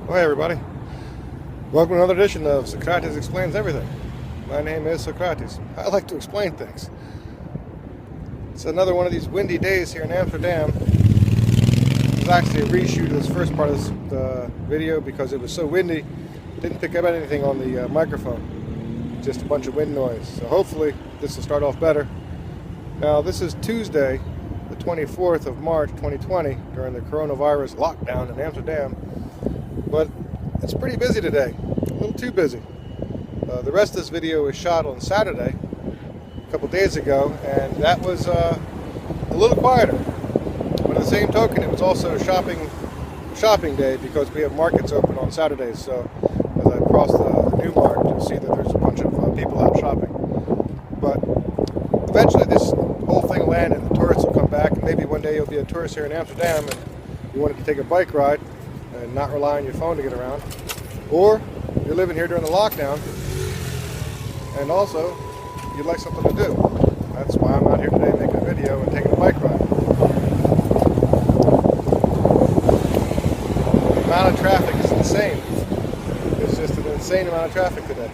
Oh, hey everybody. Welcome to another edition of Socrates Explains Everything. My name is Socrates. I like to explain things. It's another one of these windy days here in Amsterdam. It was actually a reshoot of this first part of the video because it was so windy. It didn't pick up anything on the microphone. Just a bunch of wind noise. So hopefully this will start off better. Now this is Tuesday, the 24th of March 2020, during the coronavirus lockdown in Amsterdam. But it's pretty busy today, a little too busy. The rest of this video was shot on Saturday, a couple days ago, and that was a little quieter. But at the same token, it was also shopping day because we have markets open on Saturdays. So as I cross the new market, you'll see that there's a bunch of people out shopping. But eventually this whole thing will end and the tourists will come back, and maybe one day you'll be a tourist here in Amsterdam and you wanted to take a bike ride and not rely on your phone to get around, or you're living here during the lockdown and also you'd like something to do. That's why I'm out here today making a video and taking a bike ride. The amount of traffic is insane. It's just an insane amount of traffic today.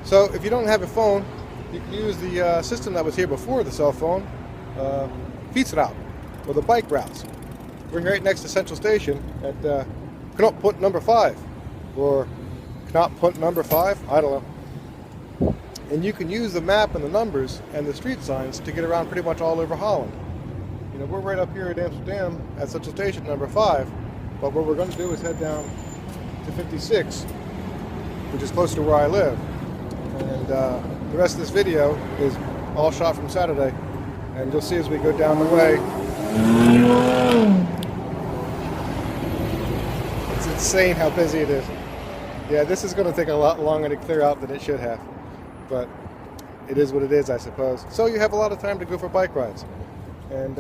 So if you don't have a phone, you can use the system that was here before the cell phone, Fiets route, or the bike routes. We're right next to Central Station at knooppunt number 5, or knooppunt number 5, I don't know. And you can use the map and the numbers and the street signs to get around pretty much all over Holland. You know, we're right up here at Amsterdam at Central Station number 5, but what we're going to do is head down to 56, which is close to where I live. And the rest of this video is all shot from Saturday, and you'll see as we go down the way. It's insane how busy it is. Yeah, this is going to take a lot longer to clear out than it should have, but it is what it is, I suppose. So you have a lot of time to go for bike rides. And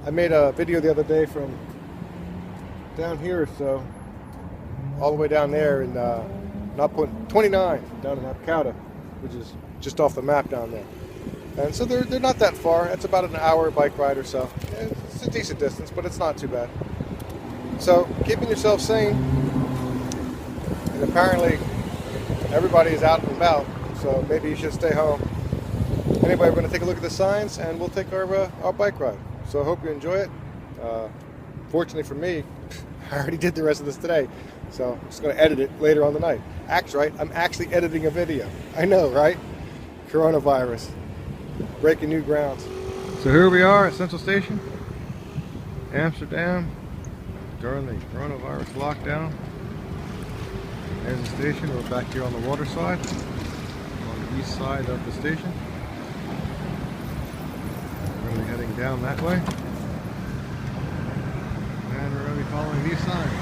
I made a video the other day from down here, so all the way down there in knooppunt 29 down in Apkoude, which is just off the map down there. And so they're not that far. It's about an hour bike ride or so. It's a decent distance, but it's not too bad. So keeping yourself sane, and apparently everybody is out and about, so maybe you should stay home. Anyway, we're going to take a look at the signs and we'll take our bike ride. So I hope you enjoy it. Fortunately for me, I already did the rest of this today, so I'm just going to edit it later on the night. Right, I'm actually editing a video. I know, right? Coronavirus. Breaking new grounds. So here we are at Central Station, Amsterdam, during the coronavirus lockdown. There's the station. We're back here on the water side, on the east side of the station. We're going to be heading down that way, and we're going to be following these signs.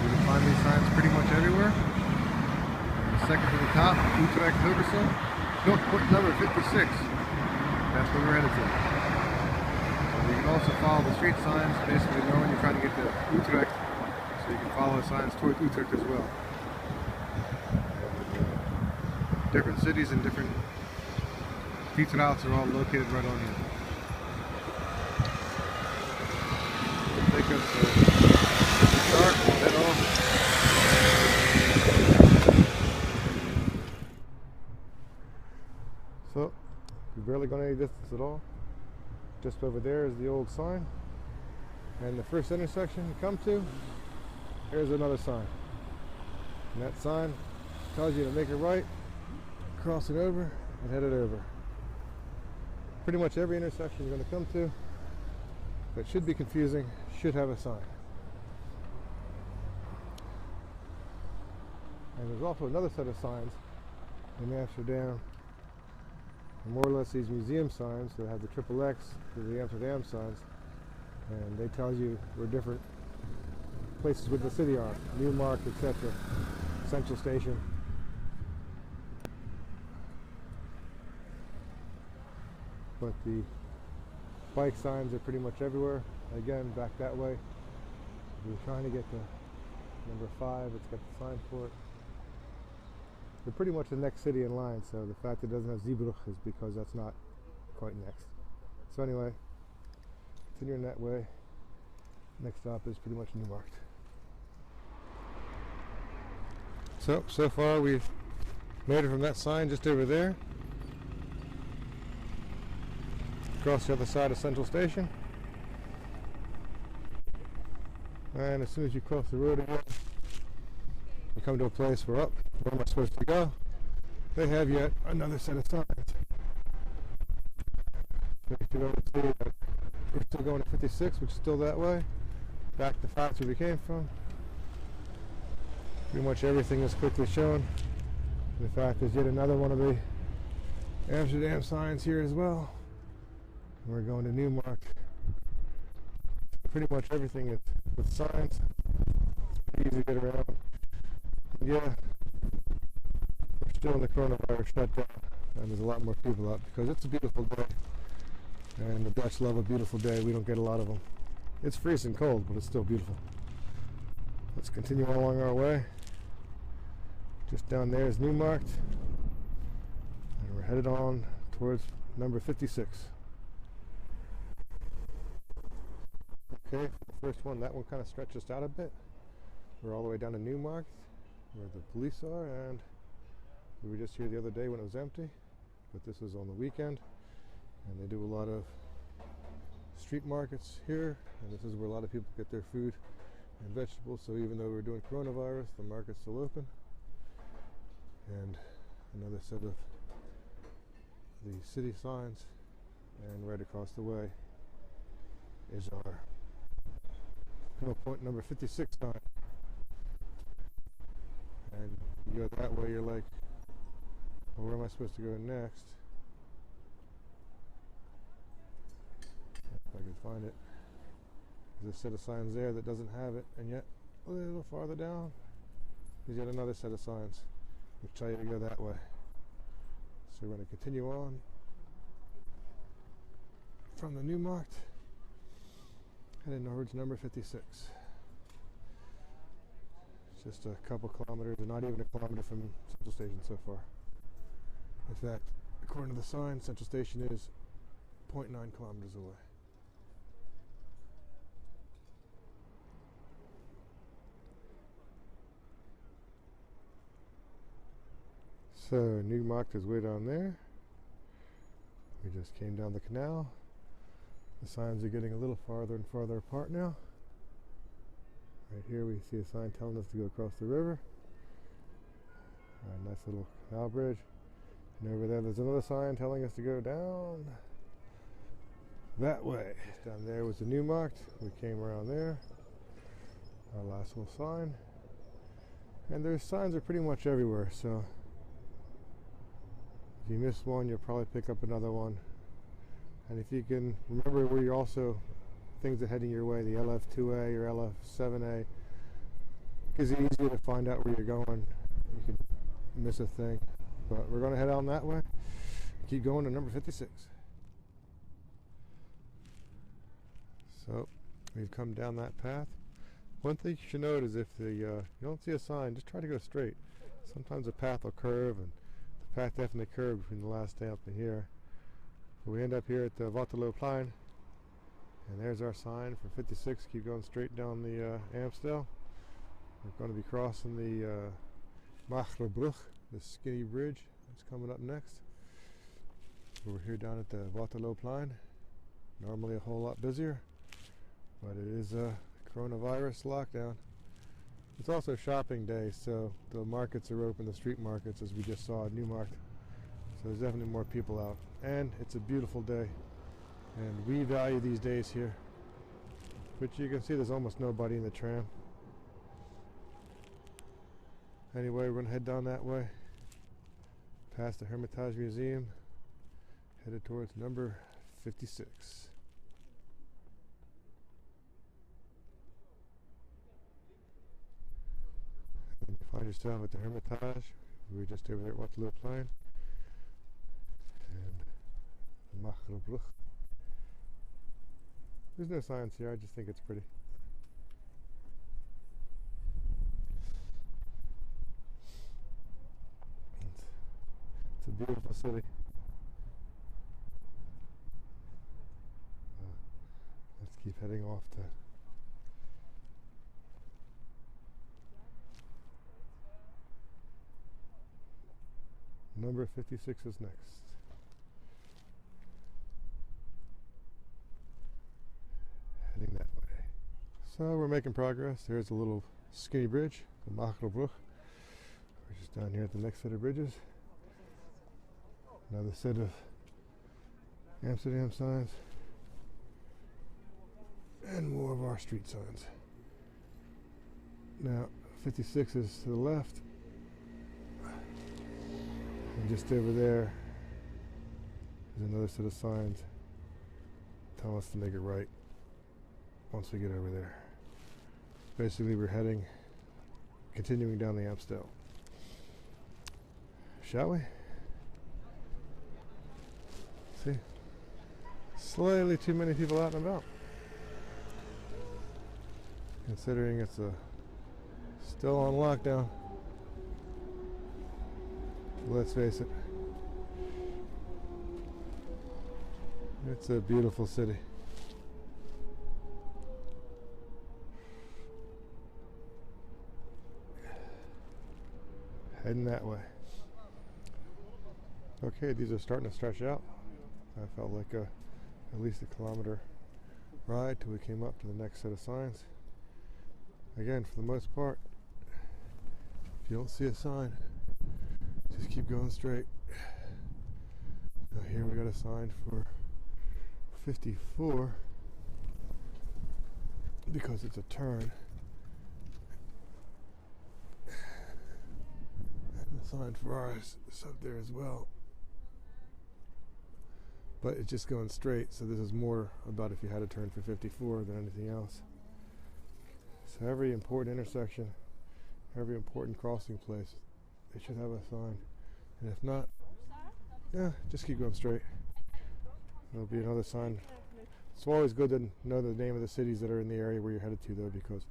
You can find these signs pretty much everywhere. And the second to the top, Utrecht Hilversum. Knooppunt number 56. That's where we're headed to. So you can also follow the street signs, basically knowing you're trying to get to Utrecht, so you can follow the signs toward Utrecht as well. Different cities and different Fiets routes are all located right on here. It'll take us to start and head off. So, you're barely going any distance at all. Just over there is the old sign. And the first intersection you come to, there's another sign. And that sign tells you to make a right, cross it over, and head it over. Pretty much every intersection you're going to come to that should be confusing should have a sign. And there's also another set of signs in Amsterdam. More or less these museum signs that have the triple X, the Amsterdam signs, and they tell you where different places within the city are, Newmark, etc., Central Station. But the bike signs are pretty much everywhere. Again, back that way. We're trying to get to number 5. It's got the sign for it. They're pretty much the next city in line, so the fact it doesn't have Zeebrugge is because that's not quite next. So anyway, continuing that way, Next stop is pretty much Newmarket. So far we've made it from that sign just over there, across the other side of Central Station, and as soon as you cross the road again, you come to a place where, where am I supposed to go? They have yet another set of signs. So you can always see that we're still going to 56, which is still that way, back to Fiets where we came from. Pretty much everything is quickly shown. In fact, there's yet another one of the Amsterdam signs here as well. We're going to Newmarket. Pretty much everything is with signs. Pretty easy to get around. And yeah, we're still in the coronavirus shutdown, and there's a lot more people out because it's a beautiful day. And the Dutch love a beautiful day. We don't get a lot of them. It's freezing cold, but it's still beautiful. Let's continue along our way. Just down there is Newmarket, and we're headed on towards number 56. Okay, the first one, that one kind of stretches out a bit. We're all the way down to Newmarket, where the police are, and we were just here the other day when it was empty, but this is on the weekend, and they do a lot of street markets here, and this is where a lot of people get their food and vegetables. So even though we're doing coronavirus, the market's still open. And another set of the city signs, and right across the way is our point number 56 sign. And you go that way, you're like, well, where am I supposed to go next? If I could find it. There's a set of signs there that doesn't have it, and yet a little farther down there's yet another set of signs which tell you to go that way. So we're going to continue on from the Newmarket, heading towards number 56. It's just a couple kilometers, or not even a kilometer from Central Station so far. In fact, according to the sign, Central Station is 0.9 kilometers away. So Newmarket is way down there. We just came down the canal. The signs are getting a little farther and farther apart now. Right here we see a sign telling us to go across the river. A nice little canal bridge. And over there's another sign telling us to go down that way. Just down there was the Newmarket. We came around there. Our last little sign. And there's signs are pretty much everywhere, so if you miss one, you'll probably pick up another one. And if you can remember where you're also, things are heading your way, the LF2A or LF7A, gives it easier to find out where you're going. You can miss a thing. But we're going to head on that way. Keep going to number 56. So we've come down that path. One thing you should note is if you don't see a sign, just try to go straight. Sometimes the path will curve, and the path definitely curved between the last stop and here. But we end up here at the Waterlooplein, and there's our sign for 56. Keep going straight down the Amstel. We're going to be crossing the Maaglerbrug, the skinny bridge that's coming up next. We're here down at the Waterlooplein. Normally a whole lot busier, but it is a coronavirus lockdown. It's also shopping day, so the markets are open, the street markets, as we just saw at Newmarket. So there's definitely more people out, and it's a beautiful day, and we value these days here. But you can see there's almost nobody in the tram. Anyway, we're going to head down that way, past the Hermitage Museum, headed towards number 56. And you find yourself at the Hermitage. We're just over there at Waterlooplein and the Maaglerbrug. There's no signs here, I just think it's pretty. It's a beautiful city. Let's keep heading off to Number 56 is next. Heading that way. So we're making progress. There's a little skinny bridge, the Machelbrug. We're just down here at the next set of bridges. Another set of Amsterdam signs. And more of our street signs. Now, 56 is to the left. And just over there is another set of signs telling us to make it right once we get over there. Basically, we're continuing down the Amstel. Shall we? See? Slightly too many people out and about. Considering it's still on lockdown. Let's face it. It's a beautiful city. Heading that way. Okay, these are starting to stretch out. I felt like at least a kilometer ride till we came up to the next set of signs. Again, for the most part, if you don't see a sign, just keep going straight. Now here we got a sign for 54 because it's a turn. And the sign for ours is up there as well. But it's just going straight, so this is more about if you had a turn for 54 than anything else. So every important intersection, every important crossing place, it should have a sign. And if not, yeah, just keep going straight. There'll be another sign. It's always good to know the name of the cities that are in the area where you're headed to, though, because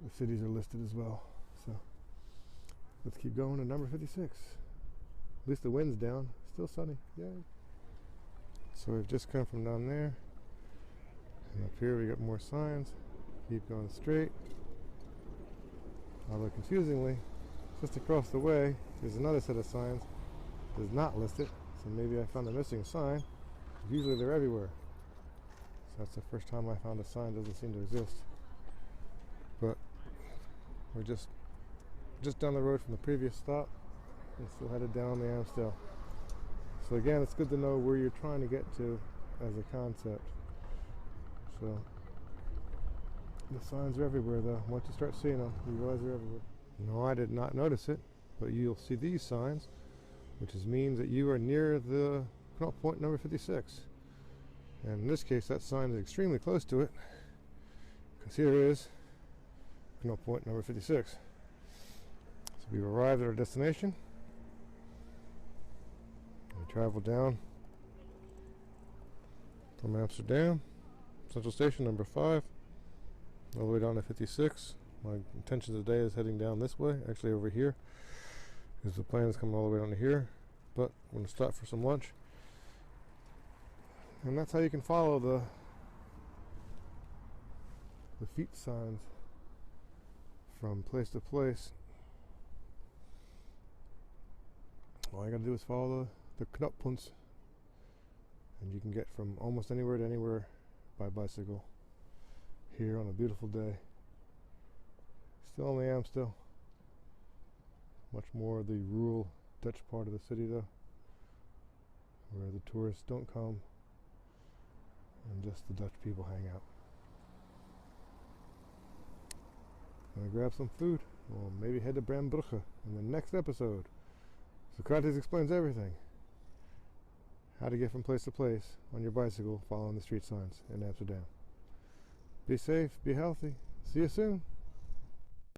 the cities are listed as well. So let's keep going to number 56. At least the wind's down. Still sunny. Yay. So we've just come from down there. And up here we got more signs. Keep going straight. Although confusingly, just across the way, there's another set of signs that is not listed. So maybe I found a missing sign. Usually they're everywhere. So that's the first time I found a sign that doesn't seem to exist. But we're just down the road from the previous stop and still headed down the Amstel. So again, it's good to know where you're trying to get to as a concept. So the signs are everywhere, though. Once you start seeing them, you realize they're everywhere. No, I did not notice it, but you'll see these signs, which means that you are near the knot point number 56. And in this case, that sign is extremely close to it, because here is knot point number 56. So we've arrived at our destination. We travel down from Amsterdam, Central Station number 5. All the way down to 56. My intention today is heading down this way, actually over here, because the plane is coming all the way down to here. But I'm going to stop for some lunch. And that's how you can follow the Fiets signs from place to place. All you got to do is follow the knooppunts, and you can get from almost anywhere to anywhere by bicycle. Here on a beautiful day. Still on the Amstel. Much more of the rural Dutch part of the city, though, where the tourists don't come and just the Dutch people hang out. Gonna grab some food. Or maybe head to Brandbrugge in the next episode. Socrates explains everything. How to get from place to place on your bicycle following the street signs in Amsterdam. Be safe, be healthy. See you soon.